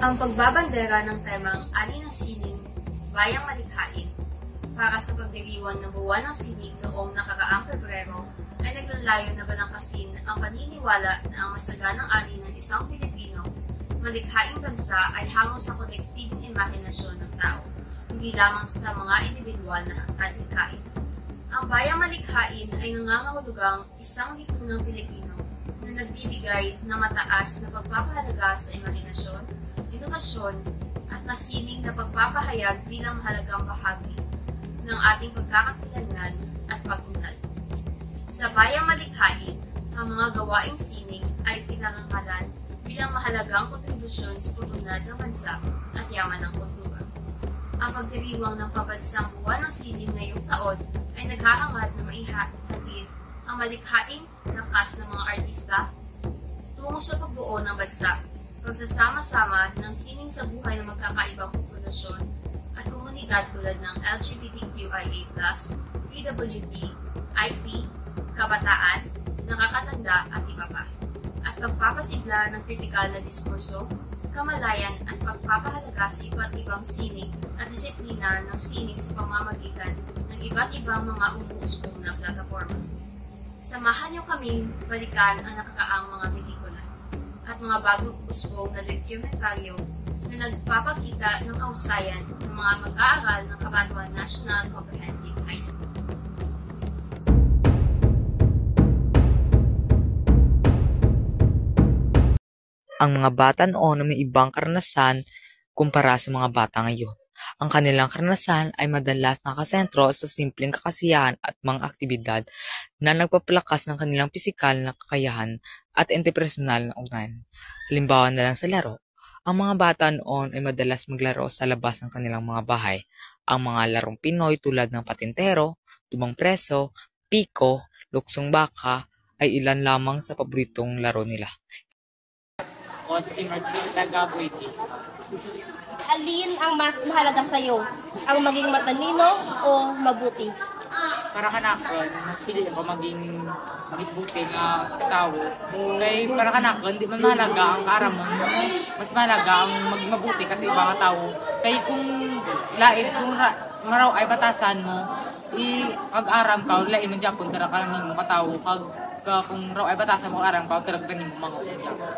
Ang pagbabandera ng temang Ani ng Sining, Bayang Malikhain para sa pagdiriwang ng buwan ng sining noong nakaraang Pebrero ay naglalayo na balangkasin ang paniniwala na ang masaganang ani ng isang Pilipino, malikhaing bansa ay hango sa kolektibong imahinasyon ng tao, hindi lamang sa mga individual na kalikhain. Ang Bayang Malikhain ay nangangahulugang isang lipunang Pilipino na nagbibigay ng mataas na pagpapahalaga sa imahinasyon, edukasyon, at nasining na pagpapahayag bilang mahalagang bahagi ng ating pagkakakilanlan at pag-unlad. Sa Bayang Malikhain, ang mga gawaing sining ay pinangangalan bilang mahalagang kontribusyon sa pag-unlad ng bansa at yaman ng kultura. Ang pagdiriwang ng pambansang buwan ng sining ngayong taon ay naghahangad na maihatid ang malikhaing lakas ng mga artista tungo sa pagbuo ng bansa, pagsasama-sama ng sining sa buhay ng magkakaibang populasyon at komunidad tulad ng LGBTQIA+, PWD, IT, kabataan, nakakatanda at iba pa, at pagpapasigla ng kritikal na diskurso, kamalayan at pagpapahalaga sa iba't ibang sining at disiplina ng sining sa pamamagitan ng iba't ibang mga umuusbong na plataforma. Samahan niyo kaming balikan ang nakakaang mga pelikula at mga bagong usbong na dokumentaryo na nagpapakita ng kahusayan ng mga mag-aaral ng Cabanatuan National Comprehensive High School. Ang mga bata noon ay may ibang karanasan kumpara sa mga bata ngayon. Ang kanilang karanasan ay madalas nakasentro sa simpleng kakasiyahan at mga aktibidad na nagpapalakas ng kanilang pisikal na kakayahan at interpersonal na ugnayan. Halimbawa na lang sa laro, ang mga bata noon ay madalas maglaro sa labas ng kanilang mga bahay. Ang mga larong Pinoy tulad ng patintero, tubang preso, piko, luksong baka ay ilan lamang sa paboritong laro nila. Alin ang mas mahalaga sa'yo? Ang maging matalino o mabuti? Para kanakon, mas pili ko maging buti na tao. Kaya para kanakon, di man mahalaga ang karamon. Mas mahalaga ang maging mabuti kasi ibang tao. Kaya kung laid, kung maraw ay batasan mo, pag-aram ka, lain ng Japon, tara ka ni mo katao. Kung raw ay batasan mo, aram ka, tara ka ni mo mga Japon.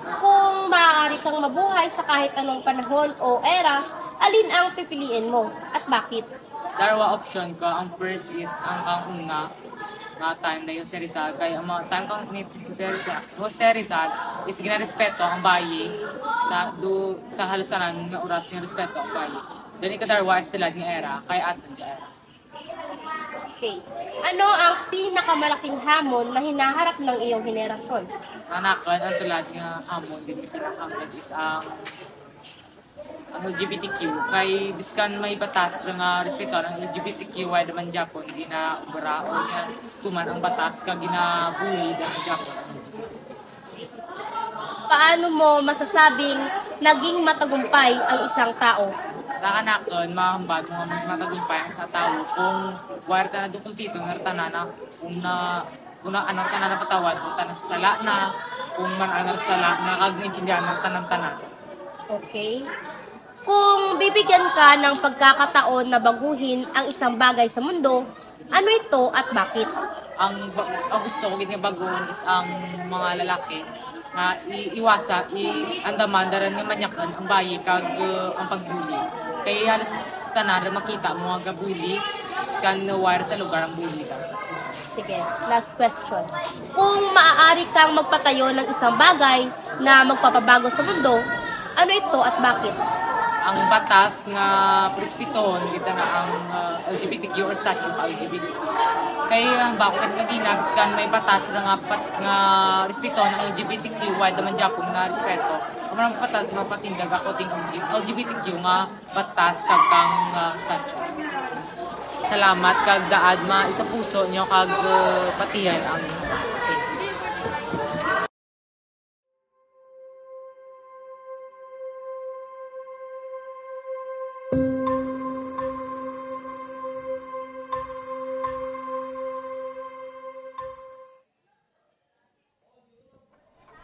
Kung maaari kang mabuhay sa kahit anong panahon o era, alin ang pipiliin mo at bakit? Dalawa option ka. Ang first is ang una na time na Jose Rizal. Kaya ang mga time kang ni Jose Rizal is ginarespeto ang bayi na halusanan ng oras yung respeto ang bayi. Then ikadarwa is tilad ng era. Kaya at ng era. Okay. Ano ang pinakamalaking hamon na hinaharap ng iyong henerasyon? Nanakan, ang tulad ng hamon, din pinakahamon is ang LGBTQ. Kay biskan may batas nga respeto ang LGBTQ why naman Japon, hindi na ubara o yan tuman ang batas ka ginabuli ng Japon. Paano mo masasabing naging matagumpay ang isang tao? Nakanakan, mahambad mga matagumpay ang sa tao kung warta na dukong tito ng na kung ano ka na napatawad, kung tanang sa sala na, kung man ano sa sala, nakag-intindihan ng tanang-tanang. Okay. Kung bibigyan ka ng pagkakataon na baguhin ang isang bagay sa mundo, ano ito at bakit? Ang gusto ko nga baguhin is ang mga lalaki na iwasa, andaman, daran nga manyakan ang bayi kag ang pagbuli. Kaya halos tanan makita mo nga gabuli, scan wire sa lugar ang buli ka. Sige, last question. Kung maaari kang magpatayo ng isang bagay na magpapabago sa mundo, ano ito at bakit? Ang batas nga prescripton kita nga ang LGBTQ or statute ng LGBT. Kaya ang bakit nga ginabiskan may batas nga respeto ng LGBTQ wide naman Japon nga respeto. Kung mapatindag ako ting LGBTQ nga batas kag statute. Salamat kag daad isa puso nyo kag patihan ang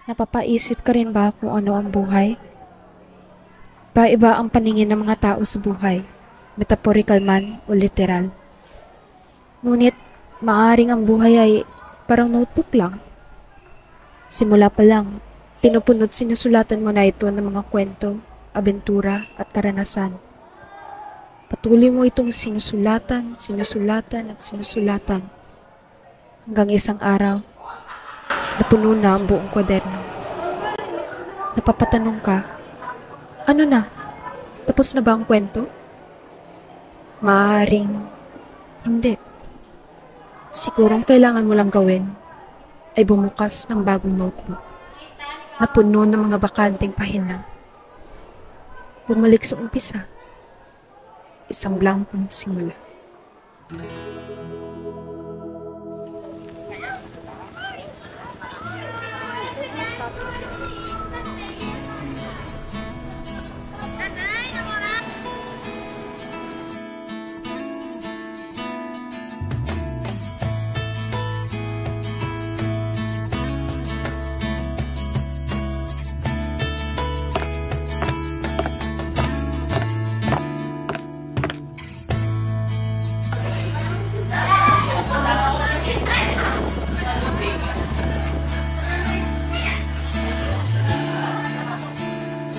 Napapaisip ka rin ba kung ano ang buhay? Iba-iba ang paningin ng mga tao sa buhay, metaphorical man o literal. Ngunit, maaring ang buhay ay parang notebook lang. Simula pa lang, pinupunot sinusulatan mo na ito ng mga kwento, abentura at karanasan. Patuloy mo itong sinusulatan at sinusulatan. Hanggang isang araw, napuno na ang buong kwaderno. Napapatanong ka, ano na? Tapos na ba ang kwento? Maaaring hindi. Sigurong kailangan mo lang gawin ay bumukas ng bagong notebook na puno ng mga bakanting pahina. Bumalik sa umpisa. Isang blankong simula.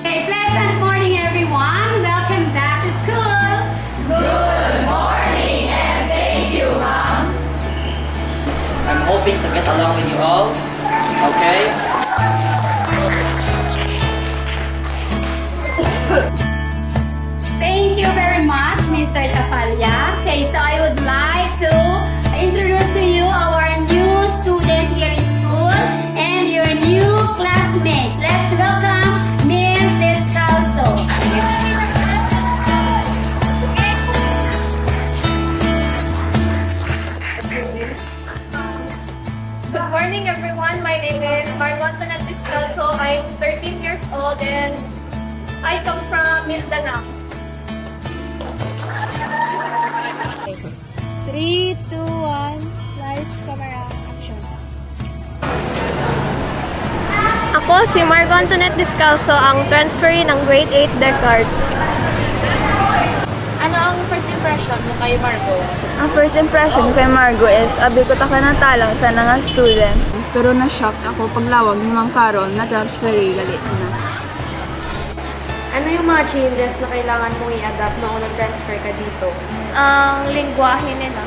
Okay, pleasant morning, everyone. Welcome back to school. Good morning, and thank you, Mom. I'm hoping to get along with you all. Okay? Thank you very much, Mr. Tapalya. Okay, so I would like to introduce to you our new student here in school and your new classmates. Let's welcome Ms. Descalzo. Good morning, everyone. My name is Margot Descalzo. I'm 13 years old and I come from Mindanao. 3, 2, 1, lights, camera, action. Ako si Margot Antoinette Descalzo, ang transferee ng grade 8 Descartes. Ano ang first impression mo kay Margo? Ang first impression kay Margo is, abi ko ta ka na talang sa nga student. Pero na-shock ako paglawag ni Ma'am Carol na transferee galit na. Ano yung mga changes na kailangan mong i-adapt noong nag-transfer ka dito? Ang lingwahe nila.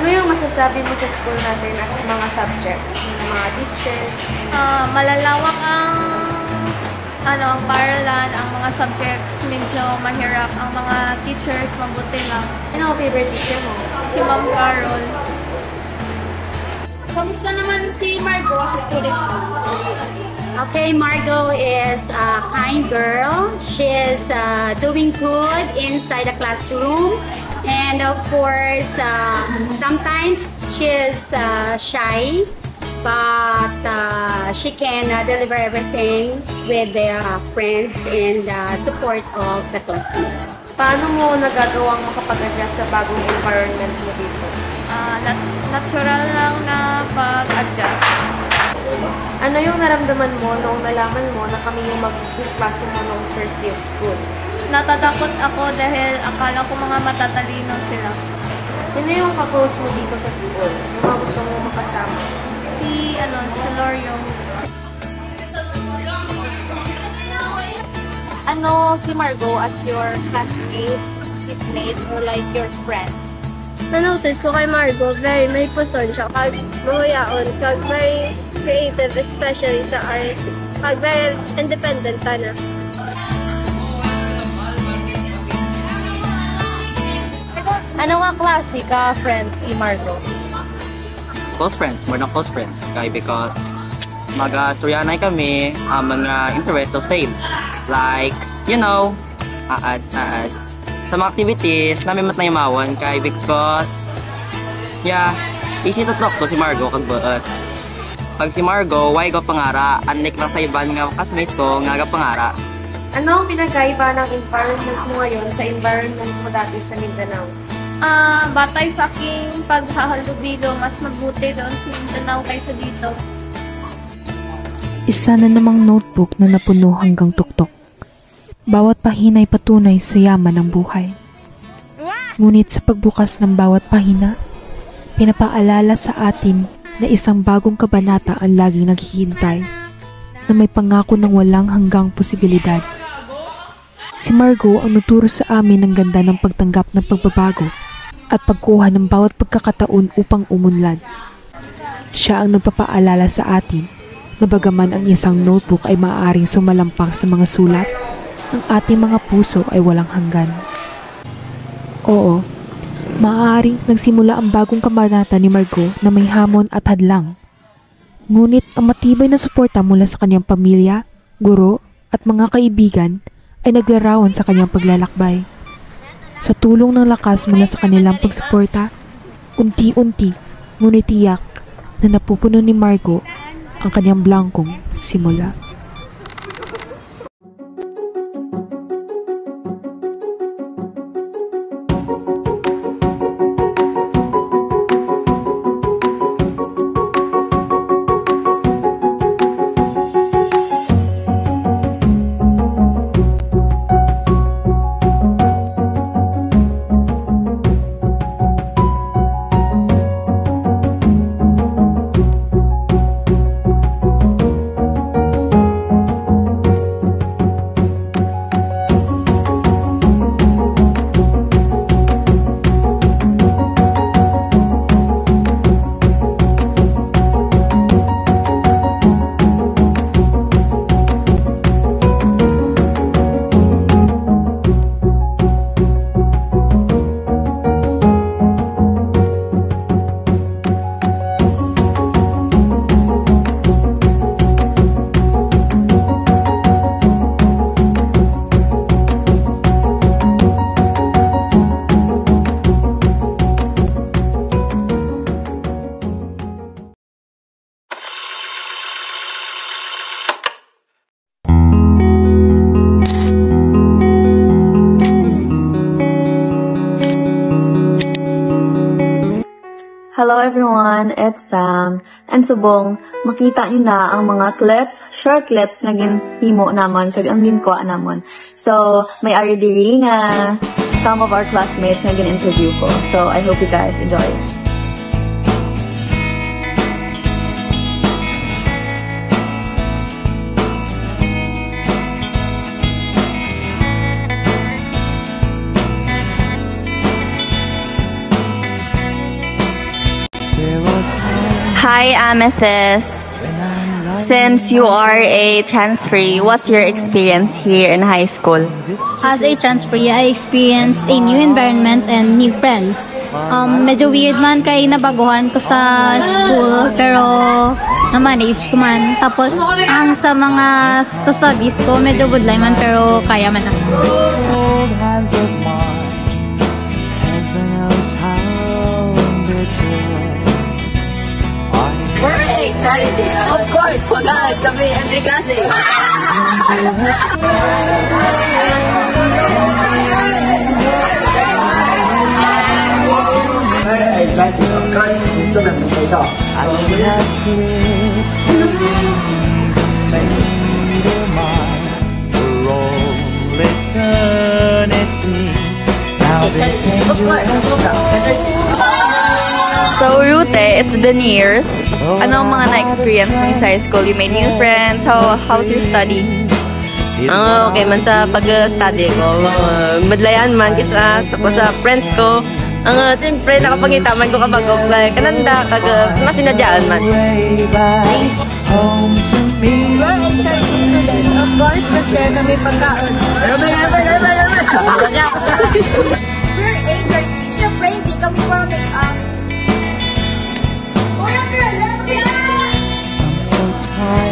Ano yung masasabi mo sa school natin at sa mga subjects, ng mga teachers? Malalawak ang paaralan, ang mga subjects medyo mahirap, ang mga teachers mabuti lang. Ano ang favorite teacher mo? Si Ma'am Carol. Kamusta naman si Margo as a student? Okay, Margot is a kind girl. She is doing good inside the classroom. And of course, sometimes she is shy, but she can deliver everything with the friends and support of the classmates. Paano mo nagagawang makapag-adjust sa bagong environment mo dito? Natural lang na pag-adjust. Ano yung naramdaman mo noong nalaman mo na kami yung magiging klase mo noong first day of school? Natatakot ako dahil akala ko mga matatalino sila. Sino yung ka-close mo dito sa school? Yung mga gusto mo makasama? Si Lorio. Ano si Margo as your classmate, seatmate, or like your friend? Na-notice ko kay Margo, very may puson siya, kag mahuyaon, kag very creative, especially sa art, kag very independent ka na. Ano nga klase ka, friend, si Margo? Close friends, more than close friends. Kaya because mag-storyanay kami, mga interest of same. Like, you know, sa mga activities, namin matnayimawan kay because, yeah, easy to talk to si Margo kag buot. Pag si Margo, why ko pangara, unlike lang sa iban nga classmates ko, nga pangara. Ano ang pinagkaiba ng environment mo ngayon sa environment mo dati sa Mindanao? Batay sa aking paghahalubilo, mas mabuti doon sa Mindanao kaysa dito. Isa na namang notebook na napuno hanggang tuktok. Bawat pahina ay patunay sa yaman ng buhay. Ngunit sa pagbukas ng bawat pahina, pinapaalala sa atin na isang bagong kabanata ang laging naghihintay, na may pangako ng walang hanggang posibilidad. Si Margo ang nuturo sa amin ng ganda ng pagtanggap ng pagbabago at pagkuha ng bawat pagkakataon upang umunlad. Siya ang nagpapaalala sa atin na bagaman ang isang notebook ay maaaring sumalampang sa mga sulat, ang ating mga puso ay walang hanggan. Oo, maaaring nagsimula ang bagong kabanata ni Margo na may hamon at hadlang. Ngunit ang matibay na suporta mula sa kanyang pamilya, guro at mga kaibigan ay naglarawan sa kanyang paglalakbay. Sa tulong ng lakas mula sa kanilang pagsuporta, unti-unti ngunit tiyak na napupuno ni Margo ang kanyang blangkong simula. Hello everyone, it's Sam. And subong, makita nyo na ang mga clips, short clips na ginhimo naman kag ang ginkuha namon. So, may ari diri nga some of our classmates na gin-interview ko. So, I hope you guys enjoy it. Hi, Amethyst. Since you are a transferee, what's your experience here in high school? As a transferee, I experienced a new environment and new friends. Medyo weird man kay nabaguhan ko sa school, pero na-manage ko man. Tapos, ang sa mga sa studies ko, medyo budlay man, pero kaya man ako. Charity. Of course, magagad kami every klase. Of course, dito na ito. Of course, So, Rute, it's been years. Ano ang mga na-experience mo sa high school? You made new friends. How's your study? Okay man sa pag-study ko. Madlayan man kisa tapos sa friends ko. Ang siyempre nakapangita man ko kapag kananda kag masinadyaan man. Of course, nag-share na may pagkaon. We're age syempre hindi kami para make-up.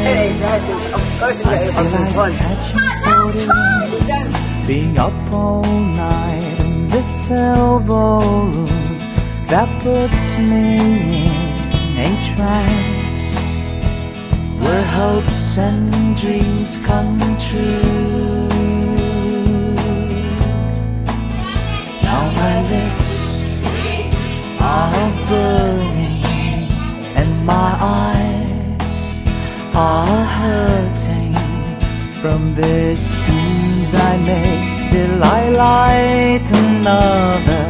Hey, of course, being up all night in this elbow room that puts me in a trance where hopes and dreams come true. Now my lips are burning and my eyes are hurting from this things I make, still I light another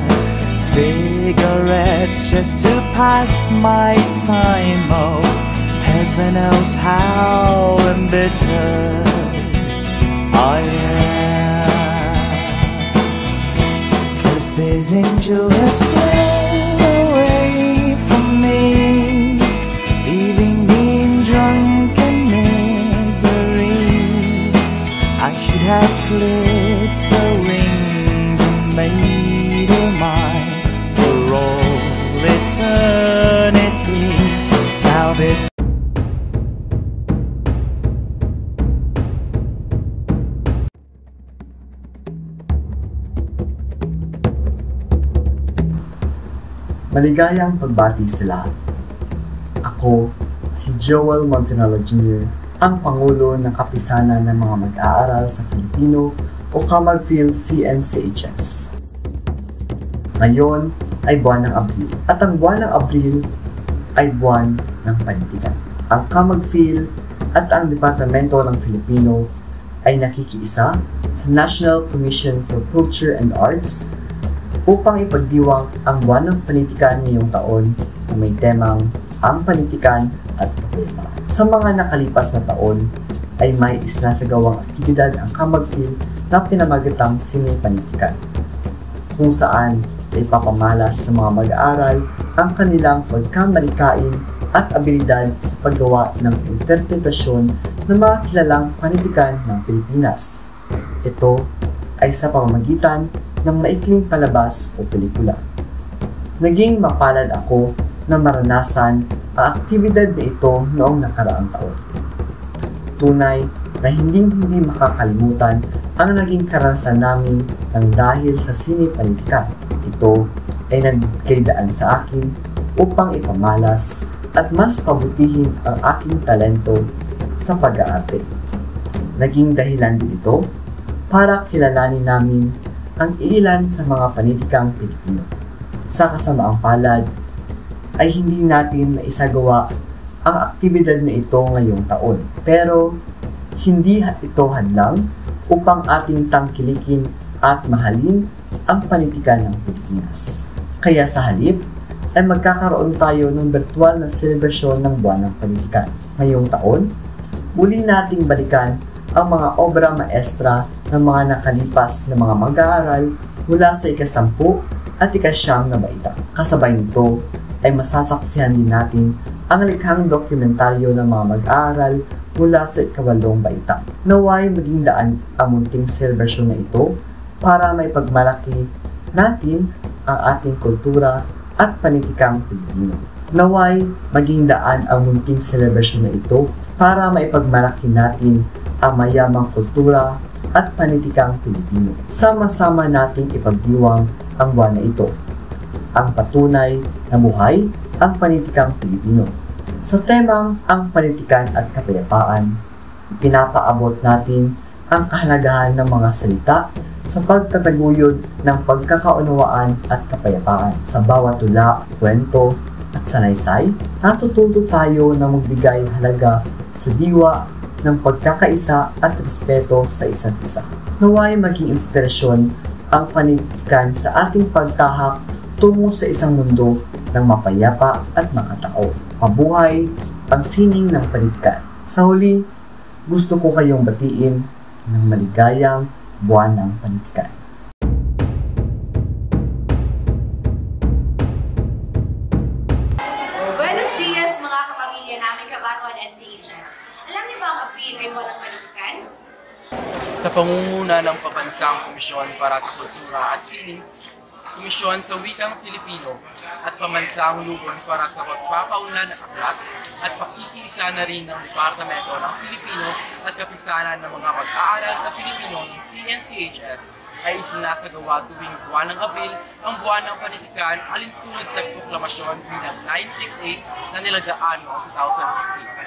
cigarette just to pass my time. Oh, heaven knows how embittered I am. 'Cause these angels has flown away from me, leaving me in drunken misery. I should have clipped her wings and made her mine for all eternity. Now this Maligayang pagbati sa lahat. Ako, si Joel Montenolo Jr., ang Pangulo ng Kapisanan ng mga Mag-aaral sa Filipino o Kamag-Phil CNCHS. Ngayon ay buwan ng Abril at ang buwan ng Abril ay buwan ng panitikan. Ang Kamag-Phil at ang Departamento ng Filipino ay nakikiisa sa National Commission for Culture and Arts upang ipagdiwang ang buwan ng panitikan ngayong taon na may temang ang panitikan at kapayapaan. Sa mga nakalipas na taon ay may isinasagawang aktibidad ang Kamag-Phil na pinamagatang Sine Panitikan, kung saan ay papamalas ng mga mag-aaral ang kanilang pagkamalikain at abilidad sa paggawa ng interpretasyon ng mga kilalang panitikan ng Pilipinas. Ito ay sa pamamagitan ng maikling palabas o pelikula. Naging mapalad ako na maranasan ang aktibidad na ito noong nakaraang taon. Tunay na hindi makakalimutan ang naging karanasan namin nang dahil sa Sine Panitikan. Ito ay nagbigay daan sa akin upang ipamalas at mas pabutihin ang aking talento sa pag-aarte. Naging dahilan din ito para kilalanin namin ang ilan sa mga panitikang Pilipino. Sa kasamaang palad ay hindi natin maisagawa ang aktibidad na ito ngayong taon. Pero hindi ito hadlang upang ating tangkilikin at mahalin ang panitikan ng Pilipinas. Kaya sa halip ay magkakaroon tayo ng virtual na selebrasyon ng buwan ng panitikan. Ngayong taon, muli nating balikan ang mga obra maestra ng mga nakalipas na mga mag-aaral mula sa ika-10 at ika-9 na baita. Kasabay nito ay masasaksihan din natin ang likhang dokumentaryo ng mga mag-aaral mula sa ika-8 baita. Naway maging daan ang munting celebration na ito para may pagmalaki natin ang ating kultura at panitikang Pilipino. Naway maging daan ang munting celebration na ito para may pagmalaki natin ang mayamang kultura at panitikang Pilipino. Sama-sama nating ipagdiwang ang buwan na ito, ang patunay na buhay ang panitikang Pilipino. Sa temang ang panitikan at kapayapaan, pinapaabot natin ang kahalagahan ng mga salita sa pagtataguyod ng pagkakaunawaan at kapayapaan. Sa bawat tula, kwento at sanaysay, natututo tayo na magbigay halaga sa diwa ng pagkakaisa at respeto sa isa't isa. Naway maging inspirasyon ang panitikan sa ating pagtahak tungo sa isang mundo ng mapayapa at makatao. Mabuhay ang sining ng panitikan. Sa huli, gusto ko kayong batiin ng maligayang buwan ng panitikan. Buenos dias mga kapamilya namin Kabaton NCHS. Alam niyo ba ang Abril ay buwan ng panitikan? Sa pangunguna ng Pambansang Komisyon para sa Kultura at Sining, Komisyon sa Wikang Pilipino at Pambansang Lupon para sa pagpapaunlad ng aklat at pakikiisa na rin ng Departamento ng Pilipino at Kapisanan ng mga Mag-aaral sa Pilipino ng CNCHS ay isinasagawa tuwing buwan ng Abril ang buwan ng panitikan alinsunod sa proklamasyon bilang 968 na nilagaan noong 2015.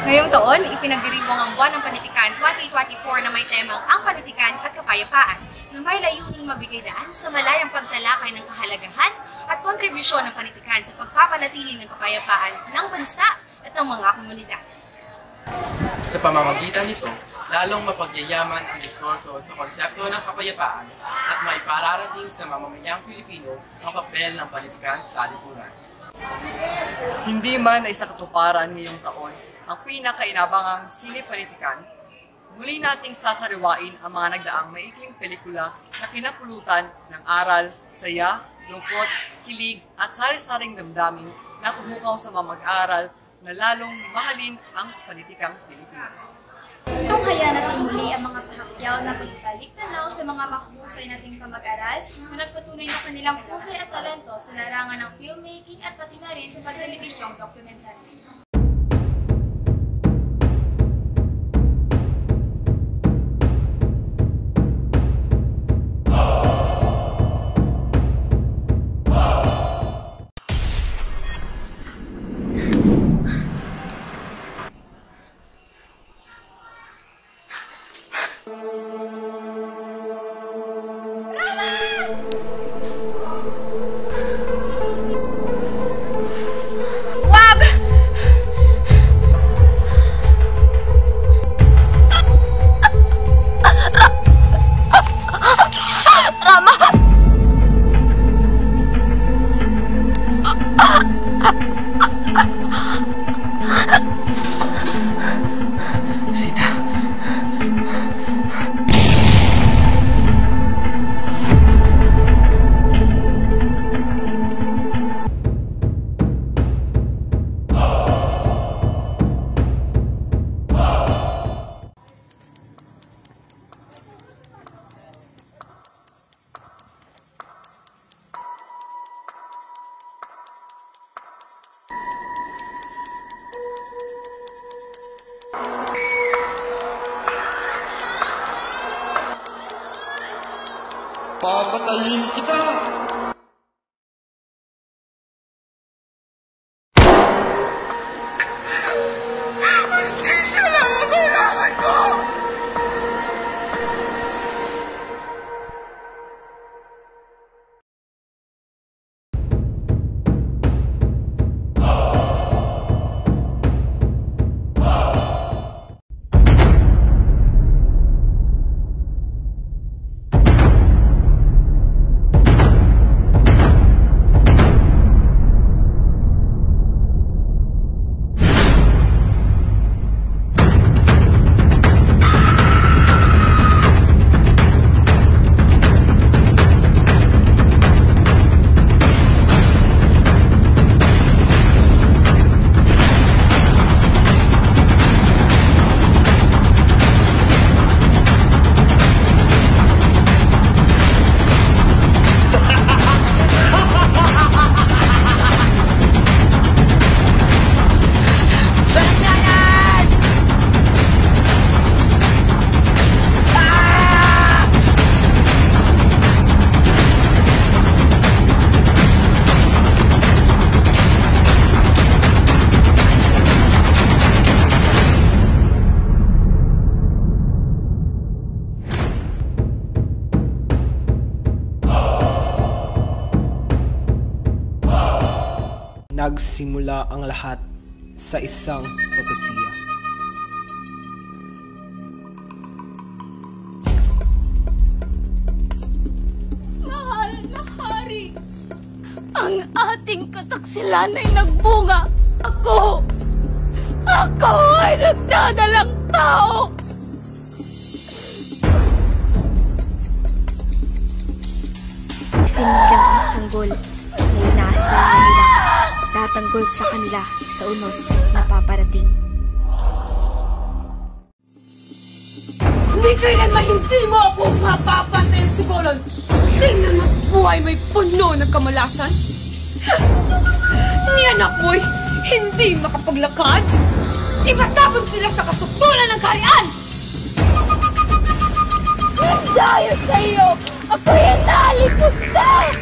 Ngayong taon, ipinagdiriwang ang buwan ng panitikan 2024 na may temang ang panitikan at kapayapaan na may layuning magbigay daan sa malayang pagtalakay ng kahalagahan at kontribusyon ng panitikan sa pagpapanatili ng kapayapaan ng bansa at ng mga komunidad. Sa pamamagitan nito, lalong mapagyayaman ang diskurso sa konsepto ng kapayapaan at may pararating sa mamamayang Pilipino ang papel ng panitikan sa lipunan. Hindi man ay sa katuparan ngayong taon ang pinakainabangang sine-panitikan, muli nating sasariwain ang mga nagdaang maikling pelikula na kinapulutan ng aral, saya, lungkot, kilig at sari-saring damdamin na kumukaw sa mga mag-aaral na lalong mahalin ang panitikang Pilipino. Tunghaya natin muli ang mga pahakyaw na pagbalik tanaw sa mga mahusay nating kamag-aral na nagpatunay ng kanilang husay at talento sa larangan ng filmmaking at pati na rin sa pagtelebisyong documentary. Papatayin kita! Nagsimula ang lahat sa isang propesiya. Mahal na hari, ang ating kataksilan ay nagbunga. Ako ay nagdadalang tao. Sinilang ang sanggol na inaasahan nila tatanggol sa kanila sa unos na paparating. Hindi kailanman hindi mo ako mapapatayin si Bolon. Tingnan mo buhay may puno ng kamalasan. Ni anak mo'y hindi makapaglakad. Imatapon sila sa kasutulan ng kaharian. Dahil sa iyo, ako'y nalipusta.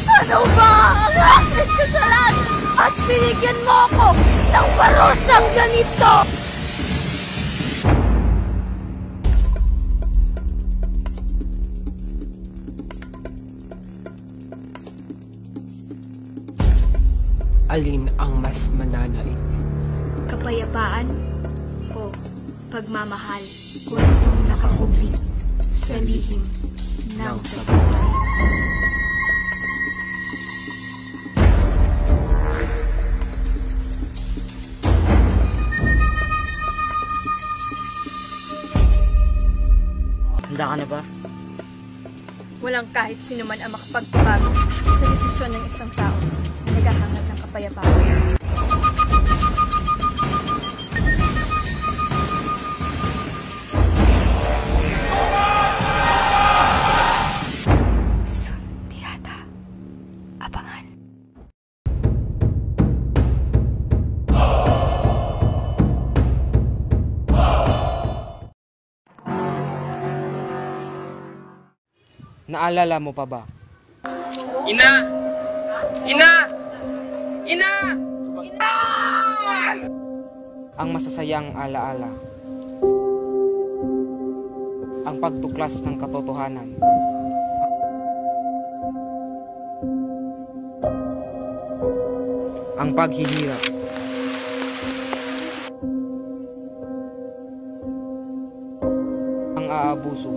Ano ba ang aking kasalanan? At binigyan mo ako ng parusang ganito! Alin ang mas mananaig? Kapayapaan o pagmamahal, kwentong nakakubli sa lihim ng tagumpay. Handa ka na ba? Walang kahit sino man ang makapagpabago sa desisyon ng isang tao na naghahangad ng kapayapaan. Sundiata. Abangan. Naalala mo pa ba? Ina! Ina! Ina! Ina! Ang masasayang alaala. Ang pagtuklas ng katotohanan. Ang paghihirap. Ang aabuso.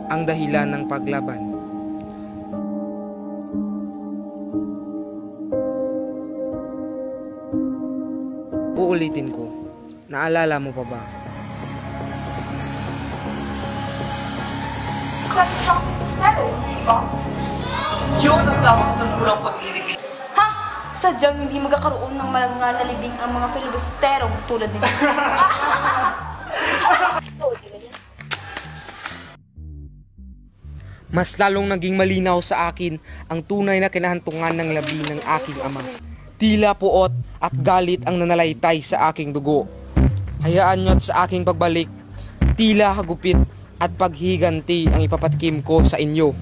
Ang dahilan ng paglaban. Uulitin ko, naalala mo pa ba? Yun ang tamang samurang pag-ibig. Ha? Sadyang hindi magkakaroon ng malangga na libing ang mga filibusterong tulad nila. Mas lalong naging malinaw sa akin ang tunay na kinahantungan ng labi ng aking ama. Tila puot at galit ang nanalaitay sa aking dugo. Hayaan niyo't sa aking pagbalik, tila hagupit at paghiganti ang ipapatikim ko sa inyo.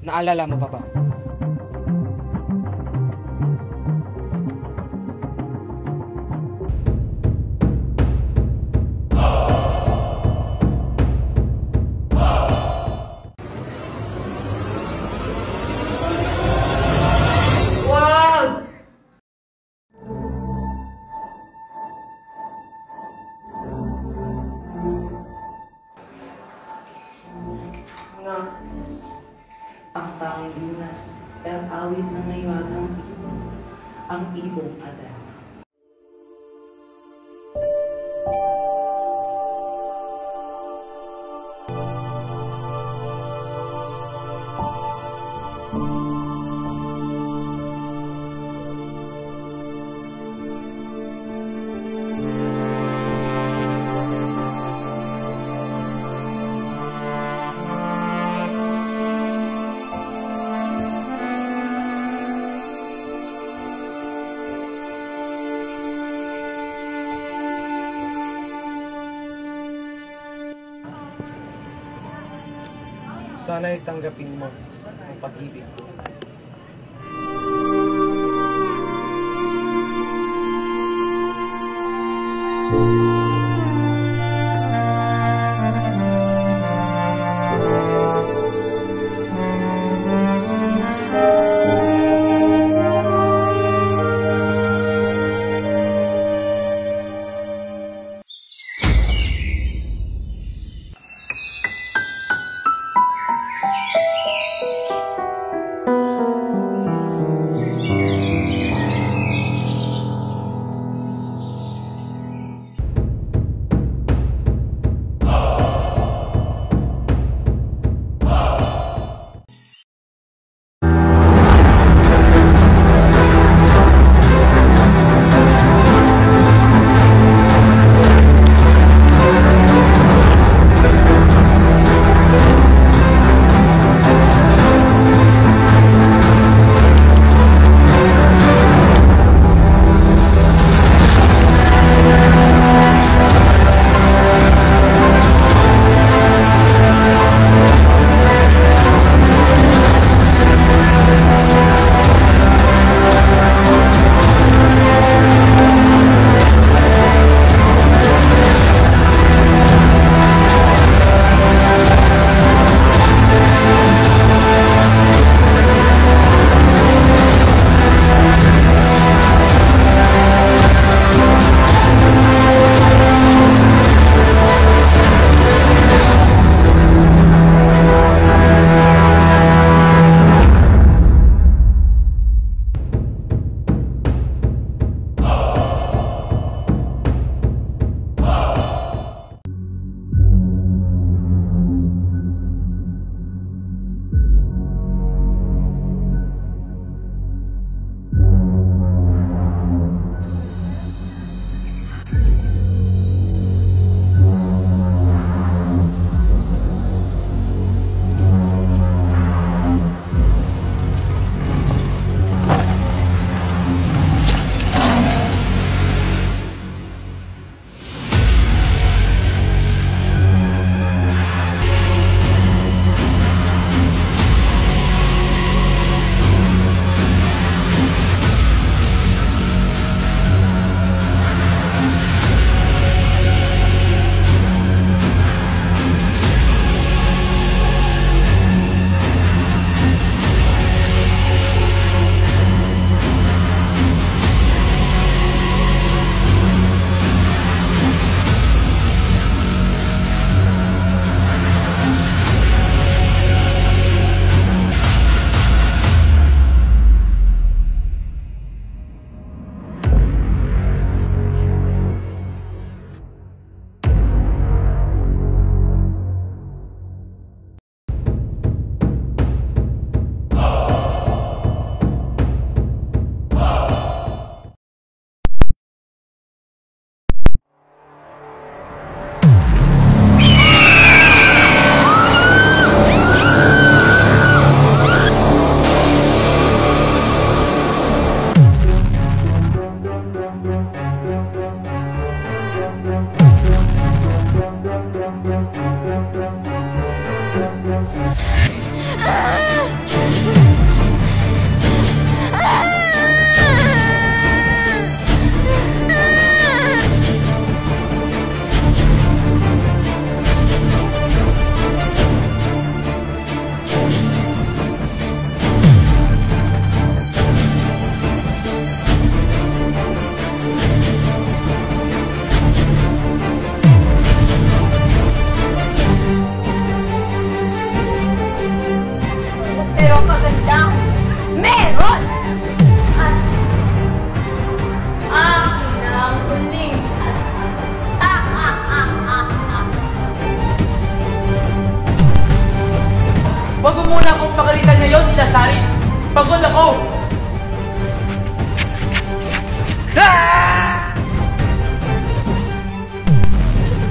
Naalala mo pa ba? Ang tanging lunas ay ang awit ng ngaywagang ibon, ang ibong Adan. Sana'y tanggapin mo ang pag-ibig ko.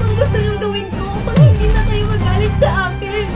Kung gusto niyong gawin ko, kung hindi na kayo magalit sa akin.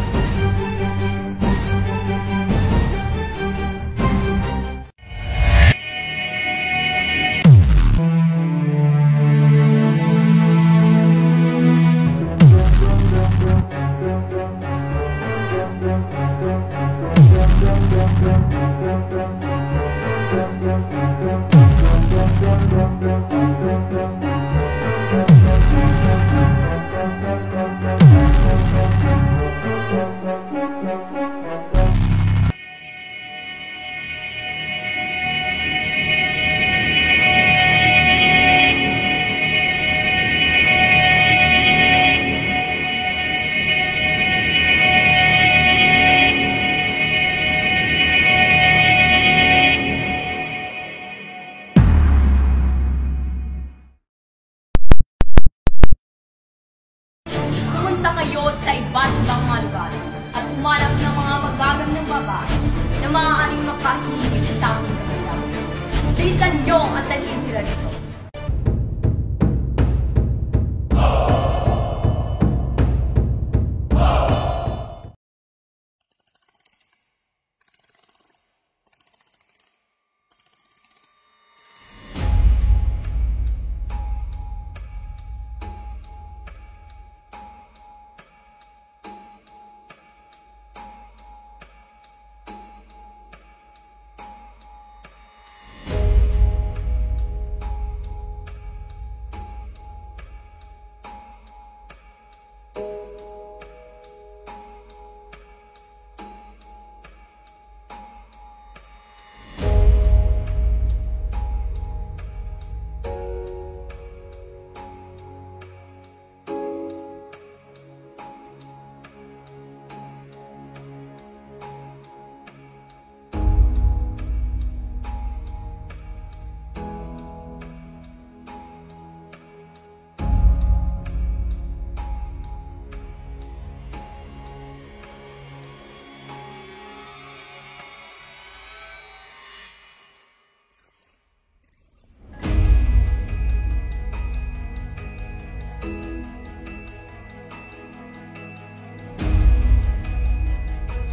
Pumunta kayo sa iba't ibang mga lugar at humanap ng mga magagandang babae na maaaring makahigit sa aming kanilang. Bilisan niyo at dalhin sila dito.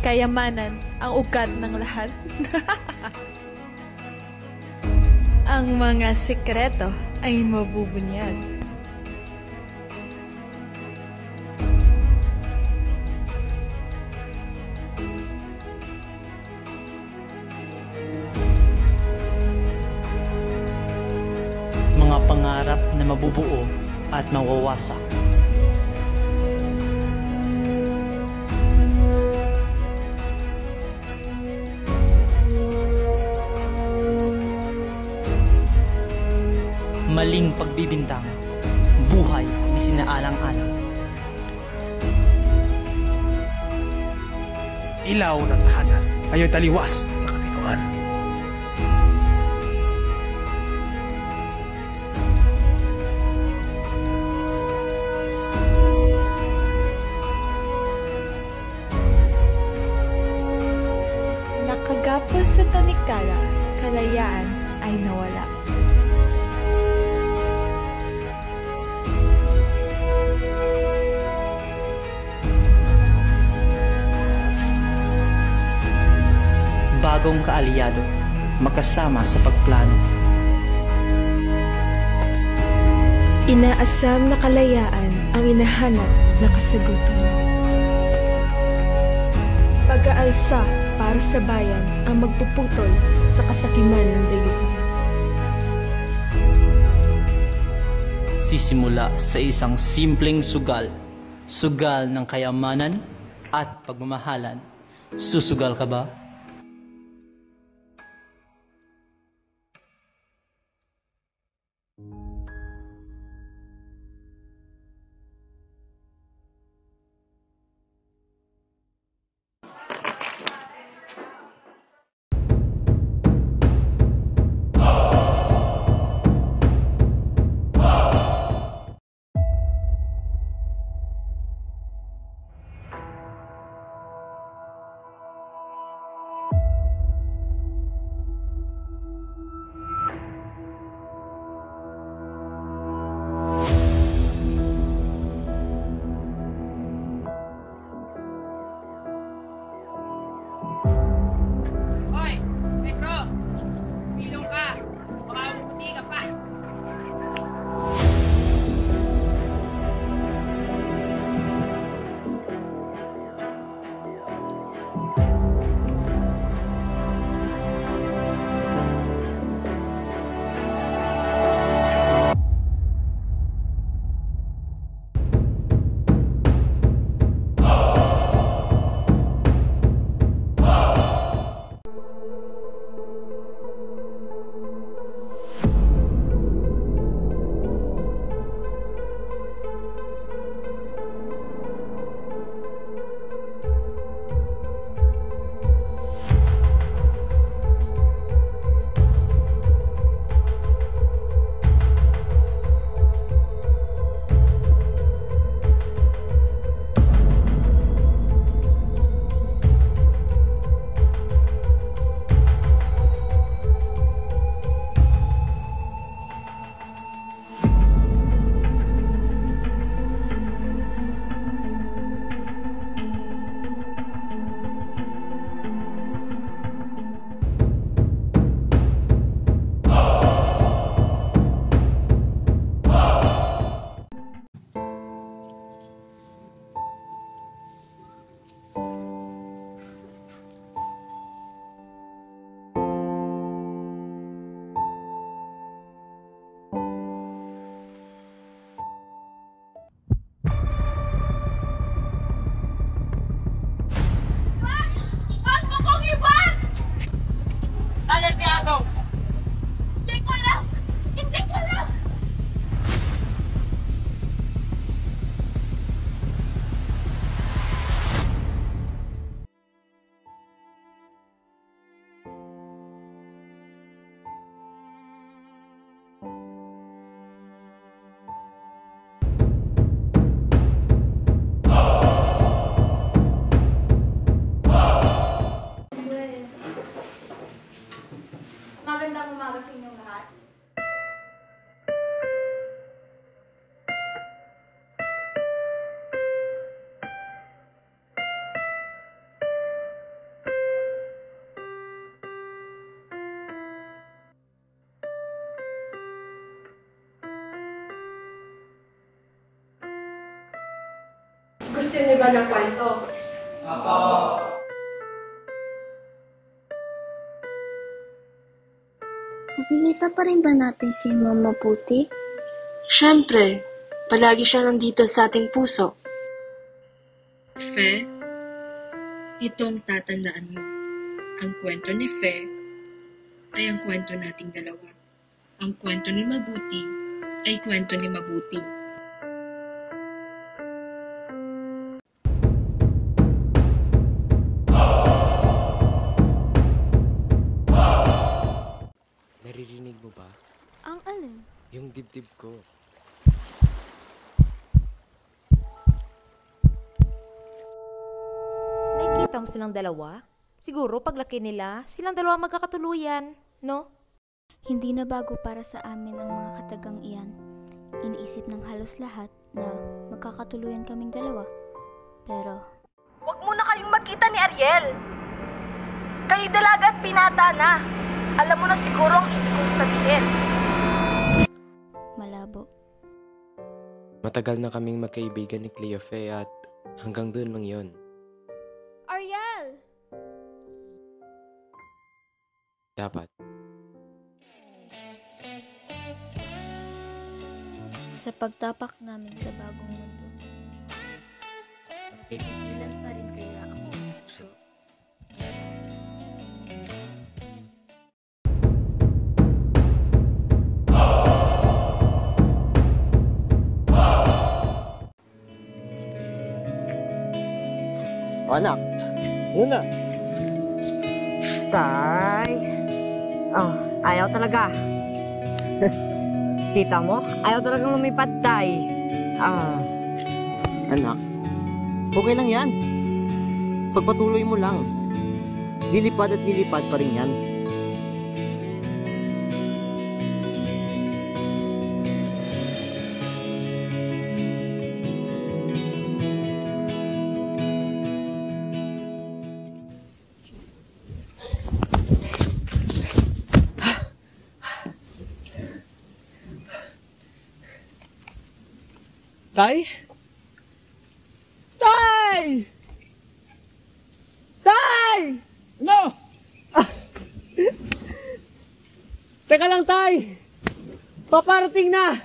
Kayamanan ang ugat ng lahat. Ang mga sikreto ay mabubunyag. Mga pangarap na mabubuo at mawawasak. Maling pagbibintang, buhay na sinaalang-alang. Ilaw ng tahanan, ayo'y taliwas sa katiguan. Nakagapos sa tanikala, kalayaan ay nawala. Bagong kaalyado, magkasama sa pagplano. Inaasam na kalayaan ang inahanap na kasagutan. Pag-aalsa para sa bayan ang magpuputol sa kasakiman ng dayuhan. Sisimula sa isang simpleng sugal, sugal ng kayamanan at pagmamahalan. Susugal ka ba? Magandang umaga sa inyong lahat. Gusto niyo ba ng kwento? Opo. Nakikita pa rin ba natin si Mama Puti? Siyempre, palagi siya nandito sa ating puso. Fe, ito ang tatandaan mo. Ang kwento ni Fe ay ang kwento nating dalawa. Ang kwento ni Mabuti ay kwento ni Mabuti. Naririnig mo ba? Ang alin? Yung dibdib ko. Nakikita mo silang dalawa? Siguro paglaki nila, silang dalawa magkakatuluyan, no? Hindi na bago para sa amin ang mga katagang iyan. Iniisip ng halos lahat na magkakatuluyan kaming dalawa. Pero... Huwag muna kayong magkita ni Ariel. Kayo dalaga at pinata na. Alam mo na siguro ang ibig kong sabihin. Malabo. Matagal na kaming magkaibigan ni Cleofe at hanggang doon lang yon. Ariel! Dapat. Sa pagtapak namin sa bagong mundo, mapipigilan pa rin kaya ang mga puso. Anak. Una. Tay. Oh, ayaw talaga. Kita mo? Ayaw talagang lumipad, Tay. Anak. Okay lang yan. Pagpatuloy mo lang. Lilipad at lilipad pa rin yan. Tay? Tay! Tay! No! Teka lang, Tay! Paparating na!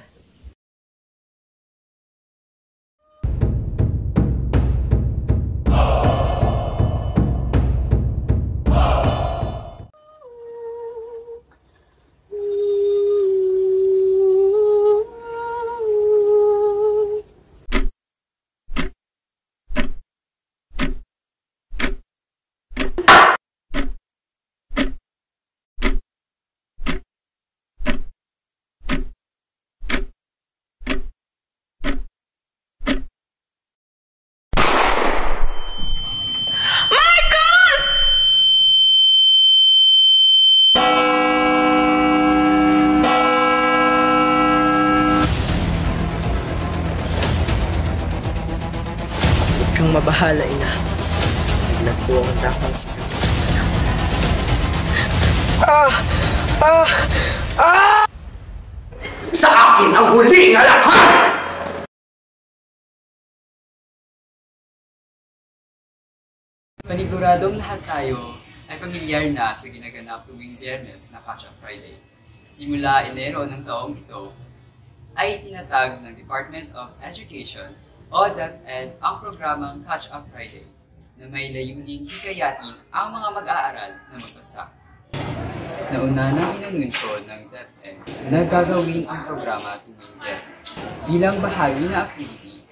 Kang mabahala, ina. Nagpo ang tapang sa kanya. Sa akin ang huli na lakas! Paniguradong lahat tayo ay pamilyar na sa ginaganap tuwing Biyernes na Catch Up Friday. Simula Enero ng taong ito, ay tinatag ng Department of Education o DepEd ang programang Catch Up Friday na may layuning hikayatin ang mga mag-aaral na magbasa. Nauna nang inanunsyo ng DepEd na gagawin ang programa tuwing Biyernes. Bilang bahagi na activity,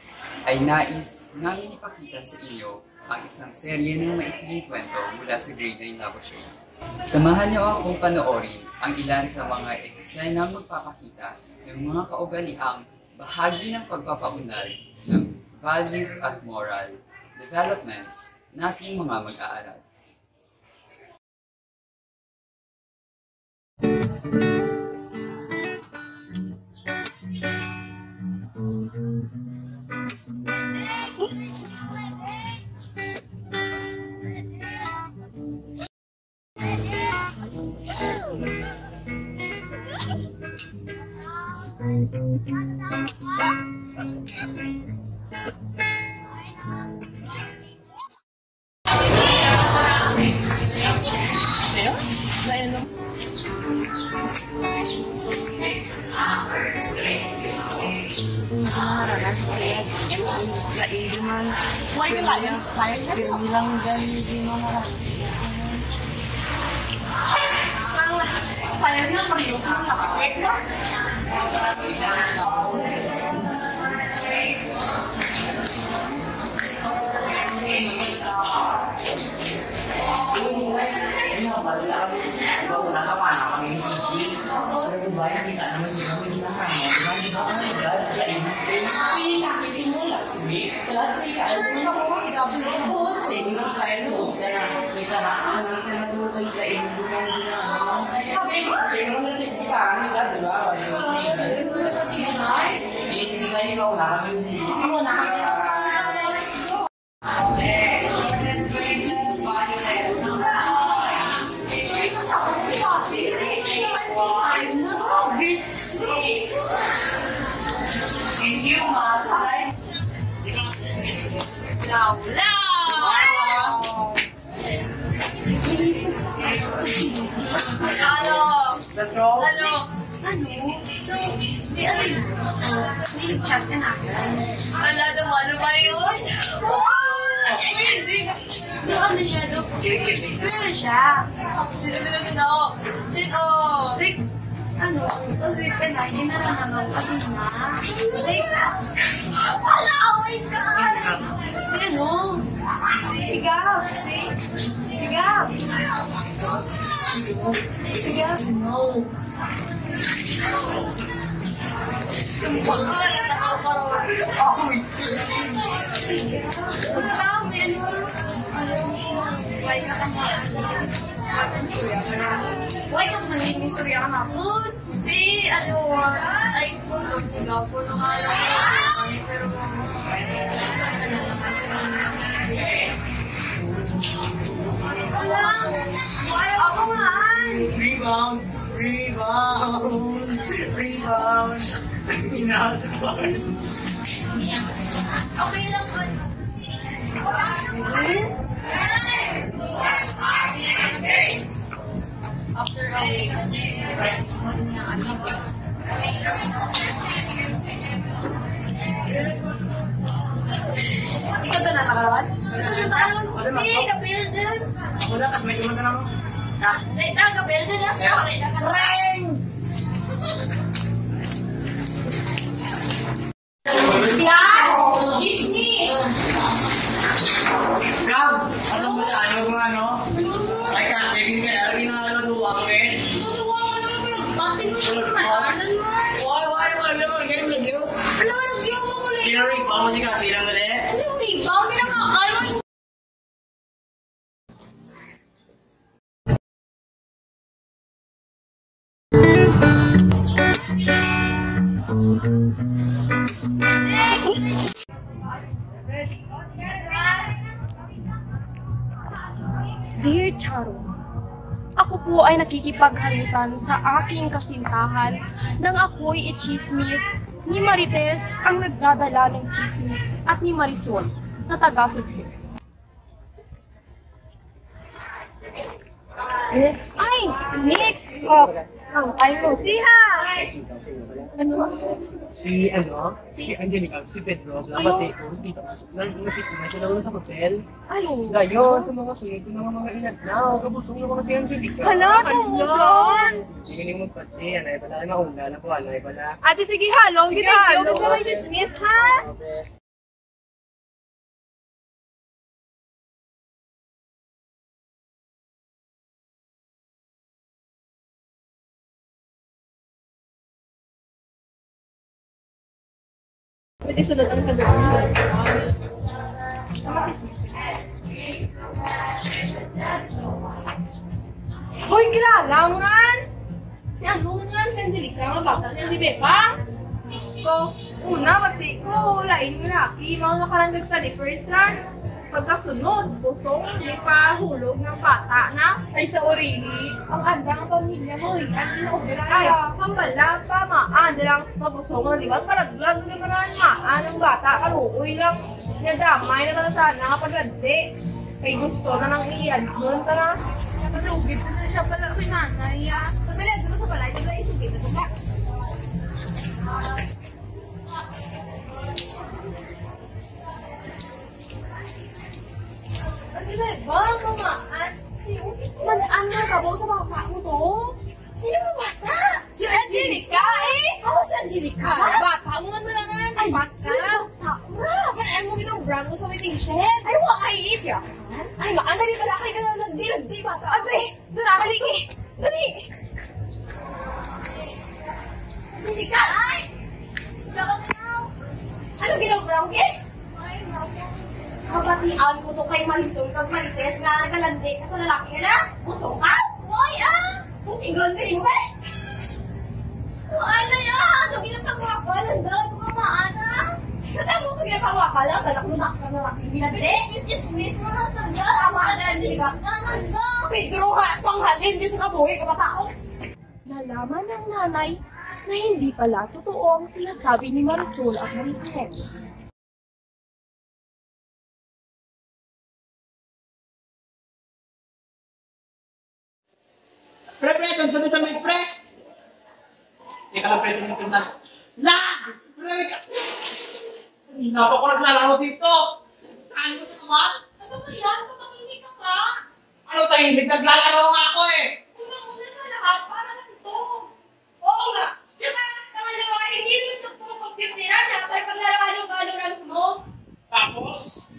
ay nais namin ipakita sa inyo ang isang serye ng maikling kwento mula sa Grade 9 Labo Show. Samahan niyo akong panoorin ang ilan sa mga eksenang magpapakita ng mga kaugaliang bahagi ng pagpapaunlad ng values at moral development nating mga mag-aaral. Style niya, parehas ng last week, no? Nag-chat ka na. Wala daw, ano ba yun? Hindi. Ano siya daw? Ano siya? Sino? Sino? Like, ano? Kasi pinay, ginaraman ako na. Like, wala! Oh my God! Sino? Sigaw! Sigaw! Sigaw! No. Tumpag ko lang yung nakaparoon. Oh, my God. Sige. Basta dami, why ka ka why ka magiging istorya ka na? Hindi, ay po sa sigaw po nung pero ako man! Rebound! Inasapan. Okay lang ko. After a week. Ikaw doon na nakarawan? Hindi, kapil din. Ako na, kasi may kumanta na mo. Wait, kapil din na. Ring! Class! Dismiss! Gab! Ano mo na? Ayaw mo ano? Ay kasi, hindi ka na ginagawa ko eh. Tutuwa ka naman ko lang. Bakit mo siya naman? Why? Ganun lang yun. Ano ka nag-iwa mo muli? Pinarigpa mo si kasi lang ulit. Ano yung rebound? Pinakakal mo siya. Dear Charo, ako po ay nakikipaghalikan sa aking kasintahan nang ako'y ichismis ni Marites ang nagdadala ng chismis at ni Marisol na taga-suksik. Yes. Ay! Mix! Ay mo, siha! Ano? Si Angelica, si Pedro, nabati ko, dito na siya na sa hotel. Ay! Gayon, sa mga sunod, mga ilan na, kabusong na mga si Angelica. Hala, tumulan! Hindi ka niyong magpati, anay pala, nauna na po, anay pala. Ate, sige halong, sige halong. Sige halong, chismis ha? Pwede sunod ang taguan. Hoy, gralangan! Si ano nga, si Angelica, nga bata niya, di ba? Ko, una, pati ko, lain mo na, mga nakarandag sa the first run. pagkasunod, busong, may pahulog ng bata na. Ay, sa Orini, ang anda ng pamilya mo, ang inoobera. Ay, hambala, tamaan, dalang mabusong ng liwat, paraglag na maan ng bata, kaluoy lang, nadamay na sana kapag landi. Kay gusto na nang iyan, doon ka na. Masugit na siya pala kay nanay, ah. Pagdali, dito sa balay, dito ay sugit na ba? Ano ba, mamaan? Manaan na ka sa mga mo to? Sino ang bata? Si Angelica eh! Ako si Angelica! Bata mo man malangan! Ay, bata! Manaan mo itong brand ko sa waiting shed! Ay, wa ay eat ya! Ay, maan, dali pala kayo ka na nagdi, bata! Abre! Dali! Dali! Angelica! Ay! Ano ginawa mo, eh? Ay, kapatian mo to kay Marisol kag Marites nga nagalandi ka sa lalaki nila? Gusto ka? Hoy, Butigon ka rin ba? Ay, na yan! Ito ginapangwakal. Ang dapat mo kamaana. Sa tamo ito ginapangwakal lang. Balak mo na ka sa lalaki. Binagde? Miss mo lang sa dyan. Tama ka na rin ka. Saan na? Pedro ha, panghalin. Hindi sa kabuhay ka matao. Nalaman ng nanay na hindi pala totoo ang sinasabi ni Marisol at Marites. Pre, tansan sa may pre! Teka lang, pre, tingnan. Lag! Pre, hindi na pa ako naglalaro dito! Saan mo sa kaman? Ano ba yan? Kapanghinig ka pa? Ano tahimik? Naglalaro nga ako eh! Una sa lahat, para lang to. Oo nga. Tsaka, pangalawa, hindi naman ito pong computeran na para paglaruan ng Valorant mo. Tapos?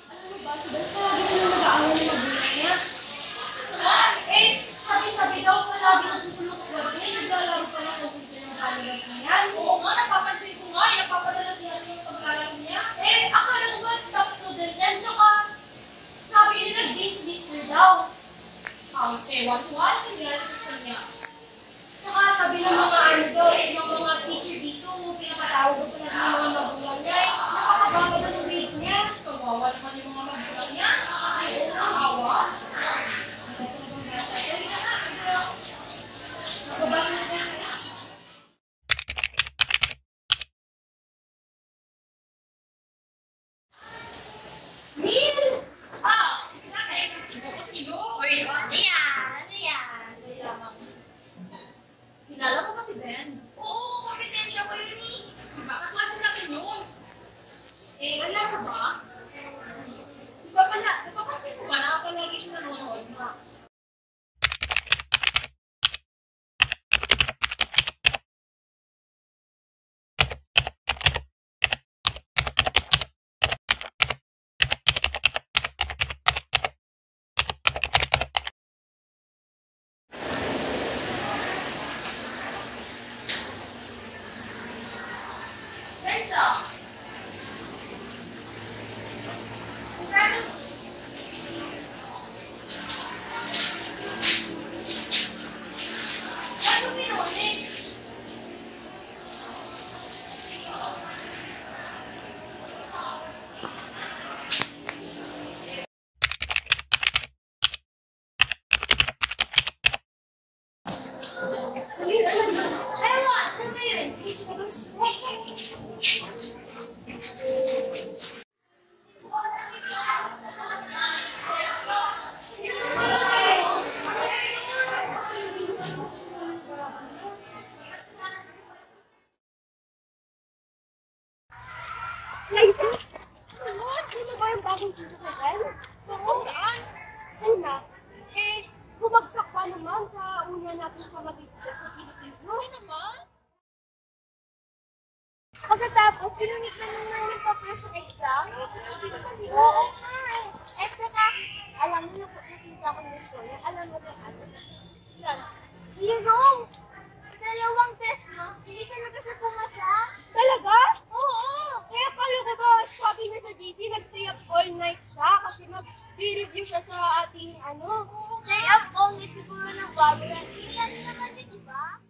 Ano ba? Sabay palagi sila nag-aaral ng magulang niya. Eh, sabi-sabi daw palagi nagpupunong sa kwarto niya, naglalaro pa ng computer ng Valorant niya. Oo nga, napapansin ko nga, napapadala siya yung paglalaro niya. Eh, akala ko ba top student yan? Tsaka, sabi niya nag-games lister daw. Ewan ko, ano naglalaro sa niya? Tsaka sabi ng mga ano daw, ng mga teacher dito, pinapatawag ko pala ng mga magulang niya. Napakabaga na ng grades niya. Kawawa naman yung mga magulang niya. Ay, kawawa. Nakabasa ko na. Mil! Nakakasino ko sino? Uy, ano yan? Ano yan? Dali lamang. Kilala mo ba si Ben? Oo, kompetensya ko yun eh. Baka klase natin yun. Eh, alam mo ba? Diba pala, napapansin ko ba na palagi yung nanonood mo? Benzo! Ano pinulit? Ano ba yun? Liza? Ano? Sino ba yung bagong chito ko, friends? Oo, saan? Una, bumagsak pa naman sa una natin sa matitira sa Pilipino. Ano ba? Pagkatapos, pinunit na naman yung papel sa exam. Oo nga. Eh, tsaka, alam mo na po, nakita ko yung story. Alam mo na ano? Yan. 0! Dalawang test, no? Hindi talaga siya pumasa. Talaga? Oo! Kaya pala ko ba, sabi na sa GC, nag-stay up all night siya kasi mag-re-review siya sa ating ano. Stay up all night siguro ng Valorant. Hindi naman yun, di ba?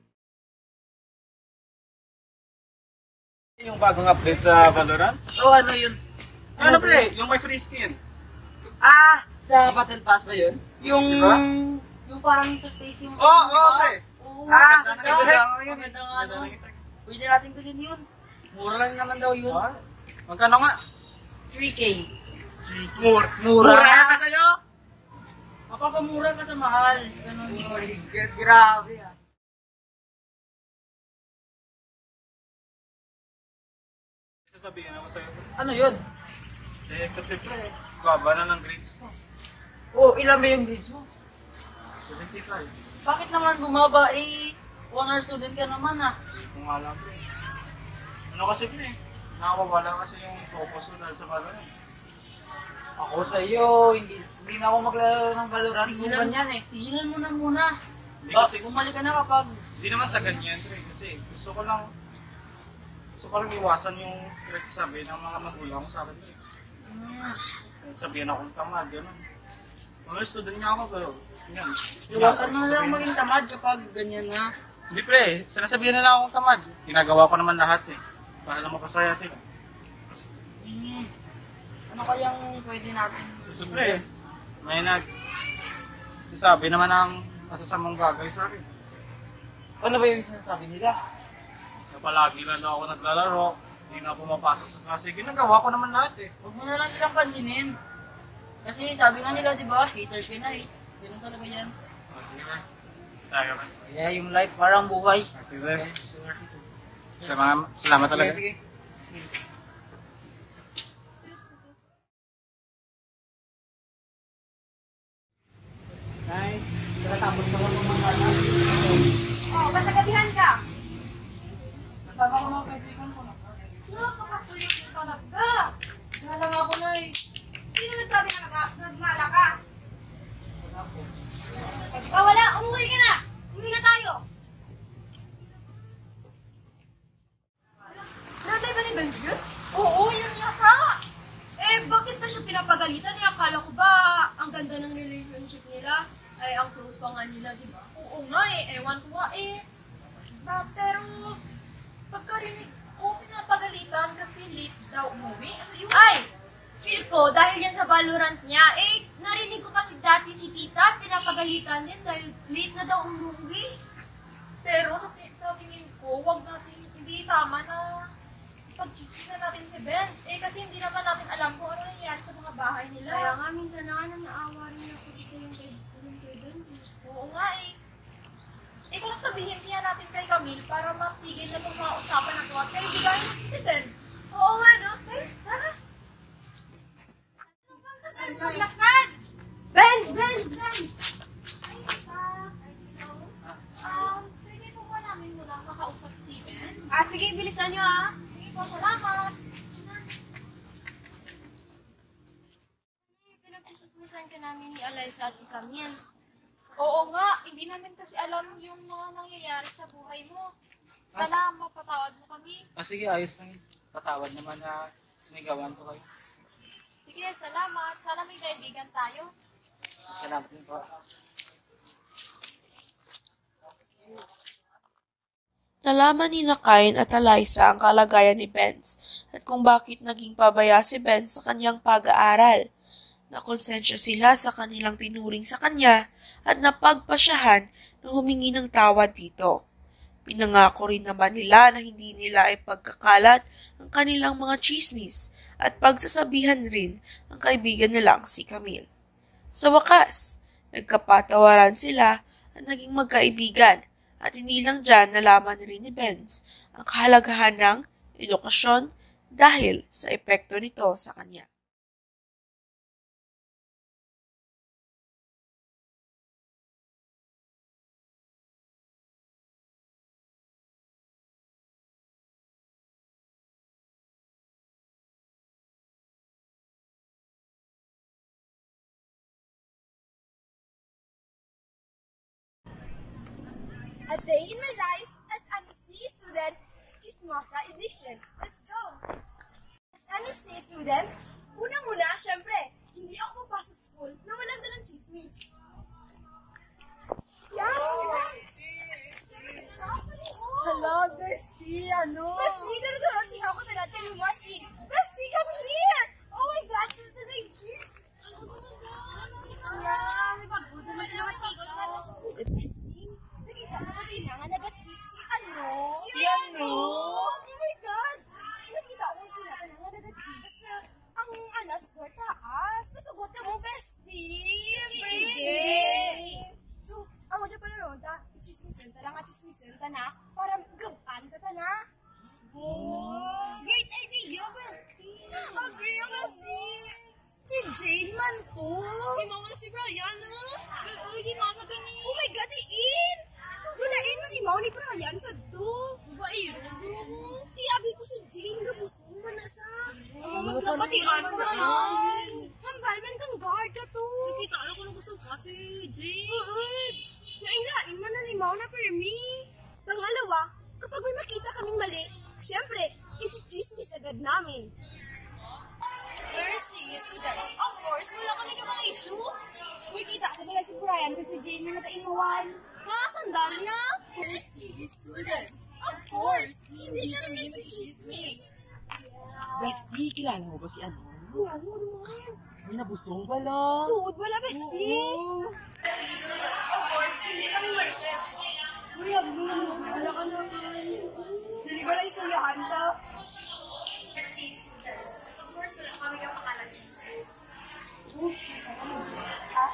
Yung bagong update sa Valorant? Oo, ano yun? Ano pre? Yung may free skin. Ah! Sa Battle Pass ba yun? Yung... Diba? Yung parang sa Stacy mo. Oo, pre. Ah! Maganda Maganda nga yun. Pwede natin bilhin yun. Mura lang naman daw yun. Magkano nga? 3K. Mura. Mura ka sa'yo? Mapapamura ka sa mahal. Ganun yun. Grabe ah. Sasabihin ako sa'yo. Ano yun? Kasi pre, baba na ng grades ko. Oh, ilan ba yung grades mo? 75. Bakit naman bumaba? Honor student ka naman ah. Hindi ko nga alam pre. Ano kasi pre? Nakakawala kasi yung focus ko dahil sa Valorant. Ako sa'yo, hindi na ako maglaro ng Valorant. Tigilan yan eh. Tigilan mo na muna. Kasi bumalik ka na kapag... Hindi naman sa ganyan pre. Kasi gusto ko lang iwasan yung pinagsasabi ng mga magulang ko sa akin. Sabihin akong tamad, gano'n. Mga student nga ako pero yan. Iwasan mo na lang maging tamad kapag ganyan na. Hindi pre, sinasabihan na lang akong tamad. Ginagawa ko naman lahat eh. Para lang mapasaya sila. Ano kayang pwede natin? Gusto pre, may sabi naman ng masasamang bagay sa akin. Ano ba yung sinasabi nila? Na palagi lang daw ako naglalaro, hindi na pumapasok sa klase. Ginagawa ko naman lahat eh. Huwag mo na lang silang pansinin. Kasi sabi nga nila, di ba, haters ka na eh. Ganun talaga yan. Sige ba? Tayo ba? Yeah, yung life parang buhay. Sige ba? Salamat talaga. Sige. Ay, nakatapos na ko ng mga anak. Oh, basta gabihan ka. Kasama ko mga kaibigan ko na. Nakakatuloy ko talaga. Nalang ako na eh. Sino nagsabi na nagmala ka? Ikaw wala, umuwi ka na. Umuwi na tayo. Nanay ba ni Benjur? Oo, yun yata. Bakit ba siya pinapagalitan? Akala ko ba ang ganda ng relationship nila? Ay, ang close pa nga nila, di ba? Oo nga ewan ko nga pero, pagkarinig ko, pinapagalitan kasi late daw umuwi. Ano yun? Ay! Feel ko, dahil yan sa Valorant niya, narinig ko kasi dati si tita, pinapagalitan din dahil late na daw umuwi. Pero sa tingin ko, hindi tama na pag-chismisan natin si Benz. Kasi hindi naman natin alam kung ano nangyari sa mga bahay nila. Kaya nga, minsan na naawa rin ako dito yung kay Benz. Oo nga kung sabihin niya natin kay Camille para mapigil na itong mga usapan na to at kaya bigayin natin si Benz. Oo nga, no? Tara! Maglakad! Benz! Pwede po ba namin muna makausap si Ben? Sige, bilisan niyo Sige po, salamat! Pinagsususmusan ka namin ni Alyssa at Camille. Oo nga, hindi namin kasi alam yung mga nangyayari sa buhay mo. Sana mapatawad mo kami. Sige, ayos lang. Patawad naman na sinigawan ko kayo. Sige, salamat. Sana may kaibigan tayo. Salamat din po. Nalaman ni Kain at Alyssa ang kalagayan ni Benz at kung bakit naging pabaya si Benz sa kanyang pag-aaral. Nakonsensya sila sa kanilang tinuring sa kanya at napagpasyahan na humingi ng tawad dito. Pinangako rin naman nila na hindi nila ay pagkakalat ang kanilang mga chismis at pagsasabihan rin ang kaibigan nilang si Camille. Sa wakas, nagkapatawaran sila at naging magkaibigan at hindi lang dyan nalaman rin ni Benz ang kahalagahan ng edukasyon dahil sa epekto nito sa kanya. A Day in My Life as an STE Student, Chismosa Edition. Let's go! As an STE student, unang-una, syempre, hindi ako papasok sa school na walang dalang chismis. Yan! Hello, bestie! Bestie, ganito lang chika na para gabaan ka na. Great idea, bestie! Agree, bestie! Si Jane man po! Imaw na si Brian, ha? Di mo na gani. Oh my God, iin! Gulain man imaw ni Brian sa do. Babae, Ti abi ko si Jane, gabusong man na sa. Magkapatian ko na yan. Hambal man kang guard ka to. Nakita ko na gusto ka si Jane. Naingain man na limaw na per me. Pangalawa, kapag may makita kaming mali, syempre, i-chismis agad namin. Mercy, students. Of course, wala kami ka mga issue. Uy, kita ko pala si Brian kasi si Jane na nagkaimawan. Ha? Sandal niya? Mercy, students. Of course, hindi siya naman nag-chismis. Bestie, kilala mo ba si ano? Si ano naman? May nabusong pala. Tuod wala, bestie. Of course, hindi kami marites. Uy, wala ka na. Hindi ba na istoryahan ka? Bestie, students. Of course, wala kami ka pakalang chismis. Hindi ka naman. Ha?